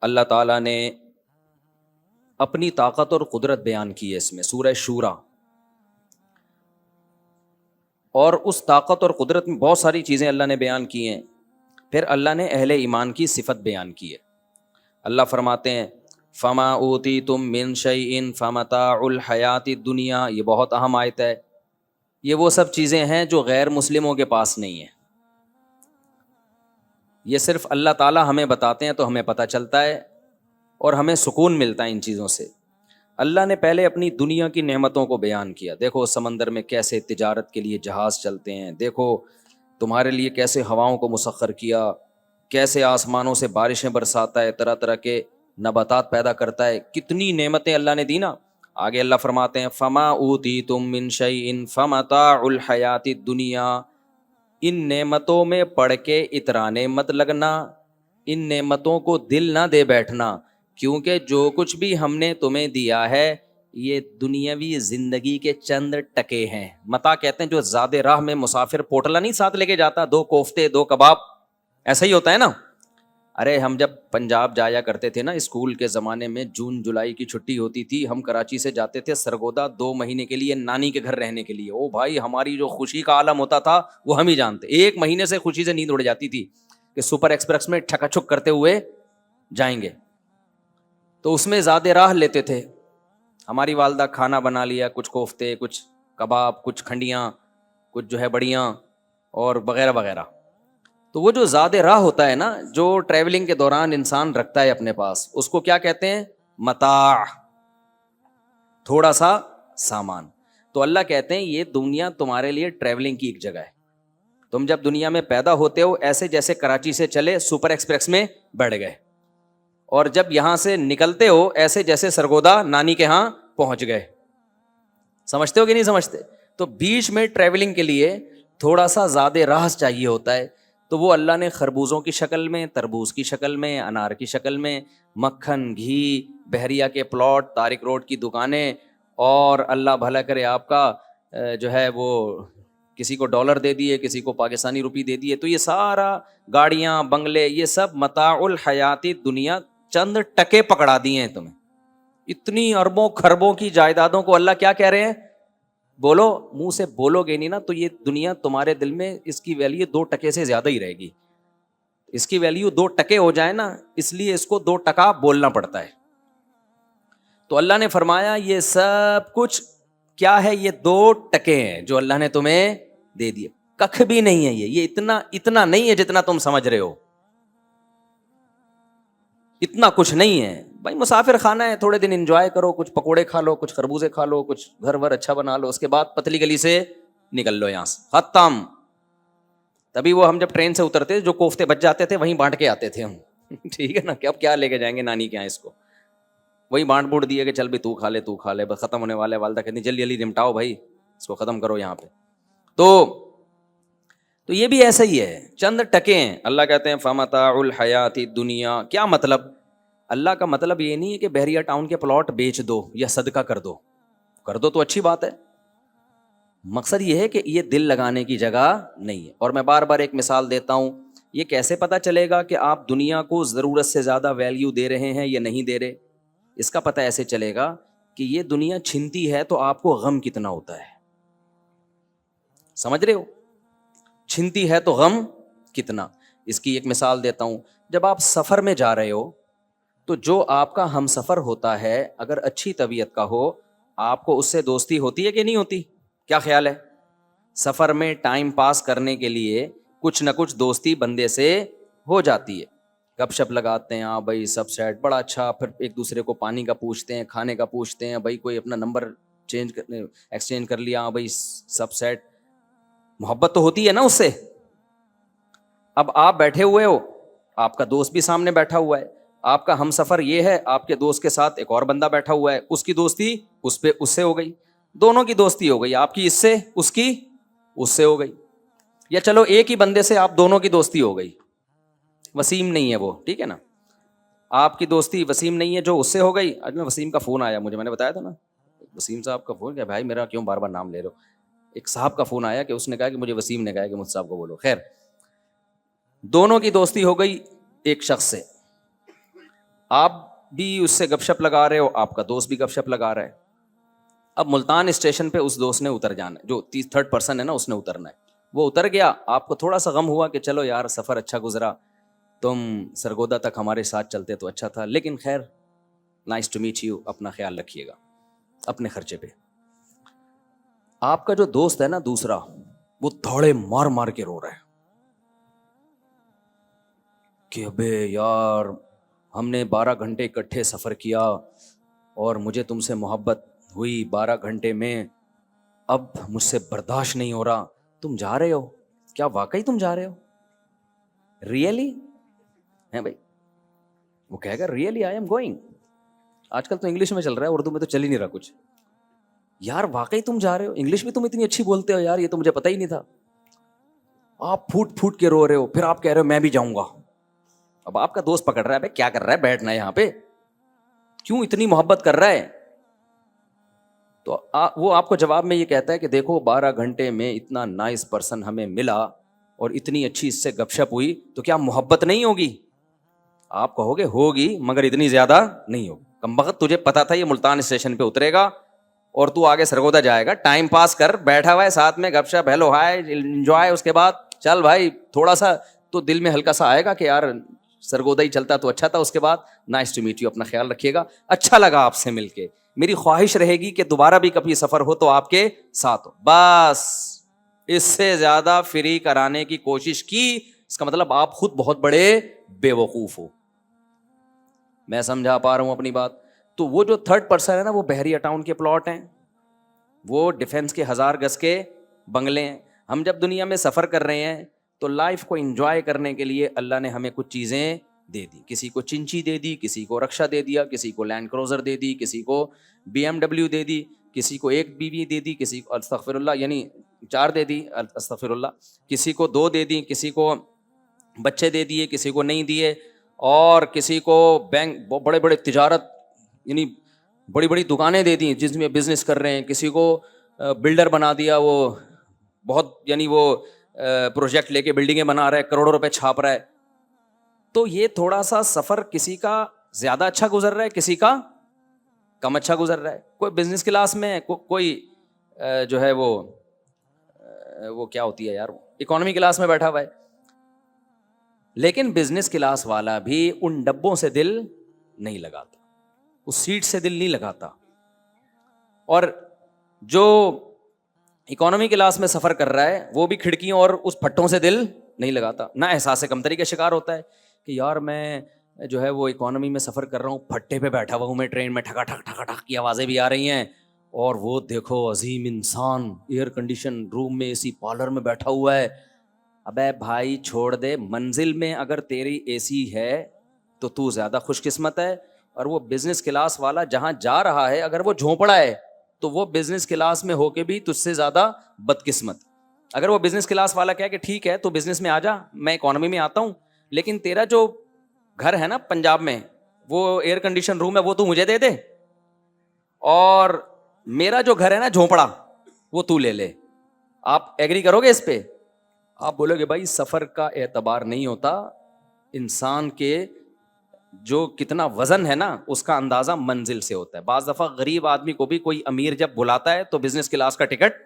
اللہ تعالیٰ نے اپنی طاقت اور قدرت بیان کی ہے اس میں سورہ شورا، اور اس طاقت اور قدرت میں بہت ساری چیزیں اللہ نے بیان کی ہیں۔ پھر اللہ نے اہل ایمان کی صفت بیان کی ہے۔ اللہ فرماتے ہیں فما اوتیتم من شیء فمتاع الحیات الدنیا، یہ بہت اہم آیت ہے۔ یہ وہ سب چیزیں ہیں جو غیر مسلموں کے پاس نہیں ہیں، یہ صرف اللہ تعالیٰ ہمیں بتاتے ہیں تو ہمیں پتہ چلتا ہے اور ہمیں سکون ملتا ہے ان چیزوں سے۔ اللہ نے پہلے اپنی دنیا کی نعمتوں کو بیان کیا، دیکھو سمندر میں کیسے تجارت کے لیے جہاز چلتے ہیں، دیکھو تمہارے لیے کیسے ہواؤں کو مسخر کیا، کیسے آسمانوں سے بارشیں برساتا ہے، طرح طرح کے نباتات پیدا کرتا ہے، کتنی نعمتیں اللہ نے دی نا۔ آگے اللہ فرماتے ہیں فما اوتیتم من شیء فمتاع الحیات الدنیا، ان نعمتوں میں پڑھ کے اترانے مت لگنا، ان نعمتوں کو دل نہ دے بیٹھنا، کیونکہ جو کچھ بھی ہم نے تمہیں دیا ہے یہ دنیاوی زندگی کے چند ٹکے ہیں۔ متا کہتے ہیں جو زاد راہ میں مسافر پوٹلا نہیں ساتھ لے کے جاتا، 2 کوفتے 2 کباب، ایسا ہی ہوتا ہے نا۔ ارے ہم جب پنجاب جایا کرتے تھے نا اسکول کے زمانے میں، جون جولائی کی چھٹی ہوتی تھی، ہم کراچی سے جاتے تھے سرگودا 2 مہینے کے لیے نانی کے گھر رہنے کے لیے۔ او بھائی ہماری جو خوشی کا عالم ہوتا تھا وہ ہم ہی جانتے، 1 مہینے سے خوشی سے نیند اڑ جاتی تھی کہ سپر ایکسپریس میں ٹھکا چھک کرتے ہوئے جائیں گے۔ تو اس میں زیادہ راہ لیتے تھے، ہماری والدہ کھانا بنا لیا، کچھ کوفتے، کچھ کباب، کچھ کھنڈیاں، کچھ جو ہے بڑیاں اور وغیرہ وغیرہ۔ تو وہ جو زیادہ راہ ہوتا ہے نا، جو ٹریولنگ کے دوران انسان رکھتا ہے اپنے پاس، اس کو کیا کہتے ہیں؟ متاع، تھوڑا سا سامان۔ تو اللہ کہتے ہیں یہ دنیا تمہارے لیے ٹریولنگ کی ایک جگہ ہے۔ تم جب دنیا میں پیدا ہوتے ہو ایسے جیسے کراچی سے چلے سپر ایکسپریس میں بیٹھ گئے، اور جب یہاں سے نکلتے ہو ایسے جیسے سرگودا نانی کے ہاں پہنچ گئے۔ سمجھتے ہو کہ نہیں سمجھتے؟ تو بیچ میں ٹریولنگ کے لیے تھوڑا سا زیادہ راہ چاہیے ہوتا ہے، تو وہ اللہ نے خربوزوں کی شکل میں، تربوز کی شکل میں، انار کی شکل میں، مکھن، گھی، بحریہ کے پلاٹ، طارق روڈ کی دکانیں، اور اللہ بھلا کرے آپ کا جو ہے وہ کسی کو ڈالر دے دیے، کسی کو پاکستانی روپی دے دیے، تو یہ سارا گاڑیاں، بنگلے، یہ سب متاع الحیات دنیا، چند ٹکے پکڑا دیے ہیں تمہیں۔ اتنی اربوں خربوں کی جائیدادوں کو اللہ کیا کہہ رہے ہیں؟ بولو، منہ سے بولو گے نہیں نا تو یہ دنیا تمہارے دل میں اس کی ویلیو 2 ٹکے سے زیادہ ہی رہے گی۔ اس کی ویلیو 2 ٹکے ہو جائے نا، اس لیے اس کو 2 ٹکا بولنا پڑتا ہے۔ تو اللہ نے فرمایا یہ سب کچھ کیا ہے؟ یہ 2 ٹکے ہیں جو اللہ نے تمہیں دے دیے، ککھ بھی نہیں ہے یہ اتنا نہیں ہے جتنا تم سمجھ رہے ہو، اتنا کچھ نہیں ہے بھائی۔ مسافر خانہ ہے، تھوڑے دن انجوائے کرو، کچھ پکوڑے کھا لو، کچھ خربوزے کھا لو، کچھ گھر ور اچھا بنا لو، اس کے بعد پتلی گلی سے نکل لو یہاں سے، ختم۔ تبھی وہ ہم جب ٹرین سے اترتے جو کوفتے بچ جاتے تھے وہیں بانٹ کے آتے تھے ہم ٹھیک ہے نا، کہ اب کیا لے کے جائیں گے نانی کے یہاں اس کو، وہی بانٹ بوٹ دیے کہ چل بھی تو کھا لے، بس ختم ہونے والے۔ والدہ کہتی جلدی جلدی نمٹاؤ بھائی، اس کو ختم کرو یہاں پہ۔ تو یہ بھی ایسا ہی ہے، چند ٹکے ہیں۔ اللہ کہتے ہیں فمتاع الحیات الدنیا، کیا مطلب؟ اللہ کا مطلب یہ نہیں ہے کہ بحریہ ٹاؤن کے پلاٹ بیچ دو یا صدقہ کر دو تو اچھی بات ہے۔ مقصد یہ ہے کہ یہ دل لگانے کی جگہ نہیں ہے۔ اور میں بار بار ایک مثال دیتا ہوں، یہ کیسے پتہ چلے گا کہ آپ دنیا کو ضرورت سے زیادہ ویلیو دے رہے ہیں یا نہیں دے رہے؟ اس کا پتہ ایسے چلے گا کہ یہ دنیا چھنتی ہے تو آپ کو غم کتنا ہوتا ہے، سمجھ رہے ہو؟ چھنتی ہے تو غم کتنا۔ اس کی ایک مثال دیتا ہوں، جب آپ سفر میں جا رہے ہو تو جو آپ کا ہم سفر ہوتا ہے اگر اچھی طبیعت کا ہو، آپ کو اس سے دوستی ہوتی ہے کہ نہیں ہوتی؟ کیا خیال ہے؟ سفر میں ٹائم پاس کرنے کے لیے کچھ نہ کچھ دوستی بندے سے ہو جاتی ہے، گپ شپ لگاتے ہیں، ہاں بھائی سب سیٹ، بڑا اچھا، پھر ایک دوسرے کو پانی کا پوچھتے ہیں، کھانے کا پوچھتے ہیں، بھائی کوئی اپنا نمبر ایکسچینج کر لیا، ہاں بھائی سب سیٹ، محبت تو ہوتی ہے نا اس سے۔ اب آپ بیٹھے ہوئے ہو، آپ کا دوست بھی سامنے بیٹھا ہوا ہے، آپ کا ہم سفر یہ ہے، آپ کے دوست کے ساتھ ایک اور بندہ بیٹھا ہوا ہے، اس کی دوستی اس سے ہو گئی، دونوں کی دوستی ہو گئی، آپ کی اس سے، اس کی اس سے ہو گئی، یا چلو ایک ہی بندے سے آپ دونوں کی دوستی ہو گئی، وسیم نہیں ہے وہ، ٹھیک ہے نا، آپ کی دوستی وسیم نہیں ہے جو اس سے ہو گئی۔ آج میں وسیم کا فون آیا مجھے، میں نے بتایا تھا نا وسیم صاحب کا فون، کہ بھائی میرا کیوں بار بار نام لے رہے ہو؟ ایک صاحب کا فون آیا کہ اس نے کہا کہ مجھے وسیم نے کہا کہ مجھ صاحب کو بولو، خیر دونوں کی دوستی ہو گئی ایک شخص سے۔ آپ بھی اس سے گپ شپ لگا رہے ہو, آپ کا دوست بھی گپ شپ لگا رہا ہے. اب ملتان اسٹیشن پہ اس دوست نے اتر جانا ہے, جو تھرڈ پرسن ہے نا, اس نے اترنا ہے. وہ اتر گیا, آپ کو تھوڑا سا غم ہوا کہ چلو یار سفر اچھا گزرا, تم سرگودا تک ہمارے ساتھ چلتے تو اچھا تھا, لیکن خیر نائس ٹو میٹ یو, اپنا خیال رکھیے گا اپنے خرچے پہ. آپ کا جو دوست ہے نا دوسرا, وہ دھوڑے مار مار کے رو رہا ہے کہ ابے یار ہم نے 12 گھنٹے اکٹھے سفر کیا اور مجھے تم سے محبت ہوئی 12 گھنٹے میں, اب مجھ سے برداشت نہیں ہو رہا. تم جا رہے ہو کیا؟ واقعی تم جا رہے ہو؟ ریئلی ہے بھائی؟ وہ کہے گا ریئلی آئی ایم گوئنگ. آج کل تو انگلش میں چل رہا ہے, اردو میں تو چل ہی نہیں رہا کچھ. یار واقعی تم جا رہے ہو؟ انگلش بھی تم اتنی اچھی بولتے ہو یار, یہ تو مجھے پتہ ہی نہیں تھا. آپ پھوٹ پھوٹ کے رو رہے ہو, پھر آپ کہہ رہے ہو میں بھی جاؤں گا. اب آپ کا دوست پکڑ رہا ہے, کیا کر رہا ہے, بیٹھنا ہے یہاں پہ, کیوں اتنی محبت کر رہا ہے؟ تو وہ آپ کو جواب میں یہ کہتا ہے کہ دیکھو 12 گھنٹے میں اتنا نائس پرسن ہمیں ملا اور اتنی اچھی اس سے گپ شپ ہوئی, تو کیا محبت نہیں ہوگی؟ آپ کہو گے ہوگی مگر اتنی زیادہ نہیں ہوگی. کمبخت تجھے پتا تھا یہ ملتان اسٹیشن پہ اترے گا اور تو آگے سرگودا جائے گا, ٹائم پاس کر, بیٹھا ہوا ہے ساتھ میں گپ شپ, ہیلو ہائے انجوائے, اس کے بعد چل بھائی تھوڑا سا تو دل میں ہلکا سا آئے گا کہ یار سرگودا ہی چلتا تو اچھا تھا. اس کے بعد نائس ٹو میٹ یو, اپنا خیال رکھیے گا, اچھا لگا آپ سے مل کے, میری خواہش رہے گی کہ دوبارہ بھی کبھی سفر ہو تو آپ کے ساتھ ہو. بس اس سے زیادہ فری کرانے کی کوشش کی, اس کا مطلب آپ خود بہت بڑے بے وقوف ہو. میں سمجھا پا رہا ہوں اپنی بات؟ تو وہ جو تھرڈ پرسن ہے نا, وہ بحریہ ٹاؤن کے پلاٹ ہیں, وہ ڈیفینس کے 1000 گز کے بنگلے ہیں. ہم جب دنیا میں سفر کر رہے ہیں تو لائف کو انجوائے کرنے کے لیے اللہ نے ہمیں کچھ چیزیں دے دی. کسی کو چنچی دے دی, کسی کو رکشا دے دیا, کسی کو لینڈ کروزر دے دی, کسی کو BMW دے دی, کسی کو 1 بیوی دے دی, کسی کو استغفر اللہ یعنی 4 دے دی, استغفر اللہ, کسی کو 2 دے دی, کسی کو بچے دے دیے, کسی کو نہیں دیے, اور کسی کو بینک بڑے بڑے تجارت یعنی بڑی بڑی دکانیں دے دی جس میں بزنس کر رہے ہیں, کسی کو بلڈر بنا دیا, وہ بہت یعنی وہ پروجیکٹ لے کے بلڈنگیں بنا رہا ہے, کروڑوں روپے چھاپ رہا ہے. تو یہ تھوڑا سا سفر کسی کا زیادہ اچھا گزر رہا ہے, کسی کا کم اچھا گزر رہا ہے. کوئی بزنس کلاس میں ہے, کوئی جو ہے وہ کیا ہوتی ہے یار, اکانومی کلاس میں بیٹھا ہوا ہے. لیکن بزنس کلاس والا بھی ان ڈبوں سے دل نہیں لگاتا, اس سیٹ سے دل نہیں لگاتا, اور جو اکانومی کلاس میں سفر کر رہا ہے وہ بھی کھڑکیوں اور اس پھٹوں سے دل نہیں لگاتا. نہ احساس کمتری کا شکار ہوتا ہے کہ یار میں جو ہے وہ اکانومی میں سفر کر رہا ہوں, پھٹے پہ بیٹھا ہوا ہوں میں ٹرین میں, ٹھکا ٹھک ٹھکا ٹھک کی آوازیں بھی آ رہی ہیں, اور وہ دیکھو عظیم انسان ایئر کنڈیشن روم میں AC پارلر میں بیٹھا ہوا ہے. ابے بھائی چھوڑ دے, منزل میں اگر تیری AC ہے تو زیادہ خوش قسمت ہے, اور وہ بزنس کلاس والا جہاں جا رہا ہے اگر وہ جھونپڑا ہے تو وہ بزنس کلاس میں ہو کے بھی تجھ سے زیادہ بدقسمت. اگر وہ بزنس کلاس والا کہے کہ ٹھیک ہے تو بزنس میں آ جا, میں اکانومی میں آتا ہوں, لیکن تیرا جو گھر ہے نا پنجاب میں وہ ایئر کنڈیشن روم ہے وہ تو مجھے دے دے, اور میرا جو گھر ہے نا جھونپڑا وہ تو لے لے. آپ ایگری کرو گے اس پہ؟ آپ بولو گے بھائی سفر کا اعتبار نہیں ہوتا, انسان کے جو کتنا وزن ہے نا اس کا اندازہ منزل سے ہوتا ہے. بعض دفعہ غریب آدمی کو بھی کوئی امیر جب بلاتا ہے تو بزنس کلاس کا ٹکٹ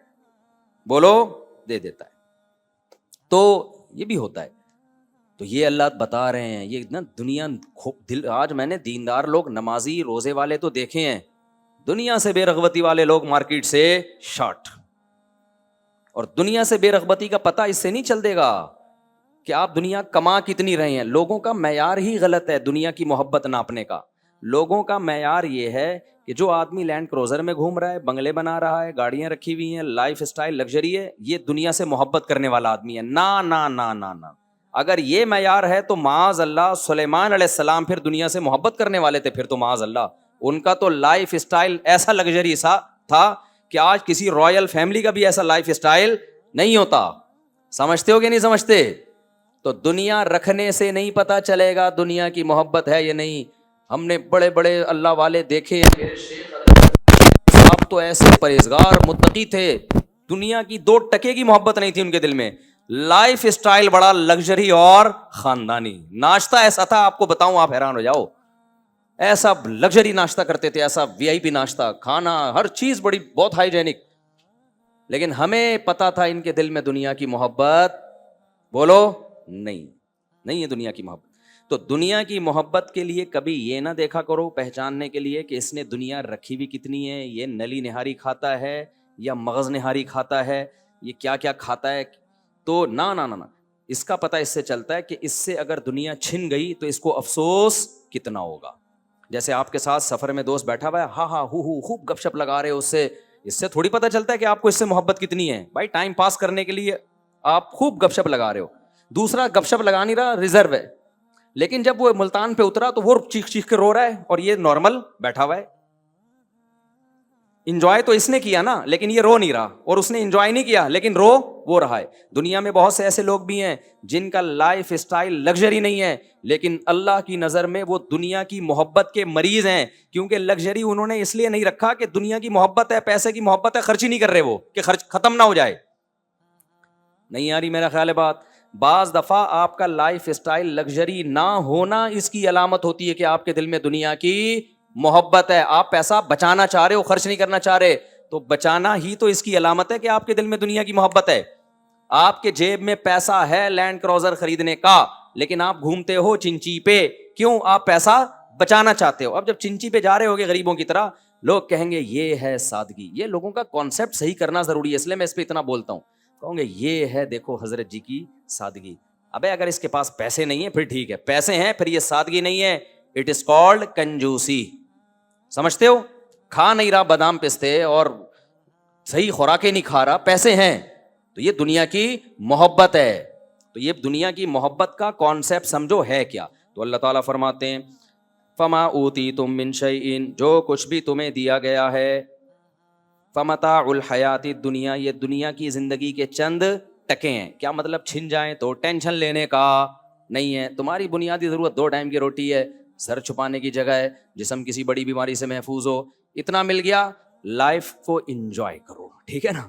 بولو دے دیتا ہے, تو یہ بھی ہوتا ہے. تو یہ اللہ بتا رہے ہیں, یہ نا دنیا آج میں نے دیندار لوگ نمازی روزے والے تو دیکھے ہیں, دنیا سے بے رغبتی والے لوگ مارکیٹ سے شارٹ. اور دنیا سے بے رغبتی کا پتہ اس سے نہیں چل دے گا کہ آپ دنیا کما کتنی رہے ہیں. لوگوں کا معیار ہی غلط ہے دنیا کی محبت ناپنے کا. لوگوں کا معیار یہ ہے کہ جو آدمی لینڈ کروزر میں گھوم رہا ہے, بنگلے بنا رہا ہے, گاڑیاں رکھی ہوئی ہیں, لائف اسٹائل لگژری ہے, یہ دنیا سے محبت کرنے والا آدمی ہے. نا نا نا نا نا, اگر یہ معیار ہے تو معاذ اللہ سلیمان علیہ السلام پھر دنیا سے محبت کرنے والے تھے, پھر تو معاذ اللہ ان کا تو لائف اسٹائل ایسا لگژری سا تھا کہ آج کسی رائل فیملی کا بھی ایسا لائف اسٹائل نہیں ہوتا. سمجھتے ہو کہ نہیں سمجھتے؟ تو دنیا رکھنے سے نہیں پتا چلے گا دنیا کی محبت ہے یا نہیں. ہم نے بڑے بڑے اللہ والے دیکھے, آپ تو ایسے پرہیزگار متقی تھے, دنیا کی 2 ٹکے کی محبت نہیں تھی ان کے دل میں, لائف اسٹائل بڑا لگژری اور خاندانی, ناشتہ ایسا تھا آپ کو بتاؤں آپ حیران ہو جاؤ. ایسا لگژری ناشتہ کرتے تھے, ایسا VIP ناشتہ, کھانا ہر چیز بڑی بہت ہائیجینک, لیکن ہمیں پتا تھا ان کے دل میں دنیا کی محبت, بولو نہیں ہے دنیا کی محبت. تو دنیا کی محبت کے لیے کبھی یہ نہ دیکھا کرو پہچاننے کے لیے کہ اس نے دنیا رکھی بھی کتنی ہے, یہ نلی نہاری کھاتا ہے یا مغز نہاری کھاتا ہے, یہ کیا کیا کھاتا ہے. تو نہ اس کا پتہ اس سے چلتا ہے کہ اس سے اگر دنیا چھن گئی تو اس کو افسوس کتنا ہوگا. جیسے آپ کے ساتھ سفر میں دوست بیٹھا ہوا ہے, ہاں خوب گپ شپ لگا رہے ہو, اس سے تھوڑی پتہ چلتا ہے کہ آپ کو اس سے محبت کتنی ہے. بھائی ٹائم پاس کرنے کے لیے آپ خوب گپ شپ لگا رہے ہو, دوسرا گپ شپ لگا نہیں رہا, ریزرو ہے, لیکن جب وہ ملتان پہ اترا تو وہ چیخ کے رو رہا ہے اور یہ نارمل بیٹھا ہوا ہے. انجوائے تو اس نے کیا نا, لیکن یہ رو نہیں رہا, اور اس نے انجوائے نہیں کیا لیکن رو وہ رہا ہے. دنیا میں بہت سے ایسے لوگ بھی ہیں جن کا لائف اسٹائل لگژری نہیں ہے, لیکن اللہ کی نظر میں وہ دنیا کی محبت کے مریض ہیں, کیونکہ لگژری انہوں نے اس لیے نہیں رکھا کہ دنیا کی محبت ہے, پیسے کی محبت ہے, خرچ ہی نہیں کر رہے وہ کہ خرچ ختم نہ ہو جائے. نہیں آ رہی میرا خیال ہے بات. بعض دفعہ آپ کا لائف اسٹائل لگژری نہ ہونا اس کی علامت ہوتی ہے کہ آپ کے دل میں دنیا کی محبت ہے. آپ پیسہ بچانا چاہ رہے ہو, خرچ نہیں کرنا چاہ رہے, تو بچانا ہی تو اس کی علامت ہے کہ آپ کے دل میں دنیا کی محبت ہے. آپ کے جیب میں پیسہ ہے لینڈ کروزر خریدنے کا, لیکن آپ گھومتے ہو چنچی پہ, کیوں؟ آپ پیسہ بچانا چاہتے ہو. اب جب چنچی پہ جا رہے ہوگے غریبوں کی طرح, لوگ کہیں گے یہ ہے سادگی. یہ لوگوں کا کانسیپٹ صحیح کرنا ضروری ہے, اس لیے میں اس پہ اتنا بولتا ہوں. کہوں گے یہ ہے دیکھو حضرت جی کی سادگی. ابے اگر اس کے پاس پیسے نہیں ہیں پھر ٹھیک ہے, پیسے ہیں پھر یہ سادگی نہیں ہے, اٹ از کالڈ کنجوسی. سمجھتے ہو؟ کھا نہیں رہا بادام پستے اور صحیح خوراکیں نہیں کھا رہا, پیسے ہیں, تو یہ دنیا کی محبت ہے. تو یہ دنیا کی محبت کا کانسیپٹ سمجھو ہے کیا. تو اللہ تعالیٰ فرماتے ہیں فما اوتیتم من شیء, جو کچھ بھی تمہیں دیا گیا ہے, فمتاع الحیات الدنیا, یہ دنیا کی زندگی کے چند ٹکے ہیں. کیا مطلب؟ چھن جائیں تو ٹینشن لینے کا نہیں ہے. تمہاری بنیادی ضرورت 2 ٹائم کی روٹی ہے, سر چھپانے کی جگہ ہے, جسم کسی بڑی بیماری سے محفوظ ہو, اتنا مل گیا, لائف کو انجوائے کرو, ٹھیک ہے نا.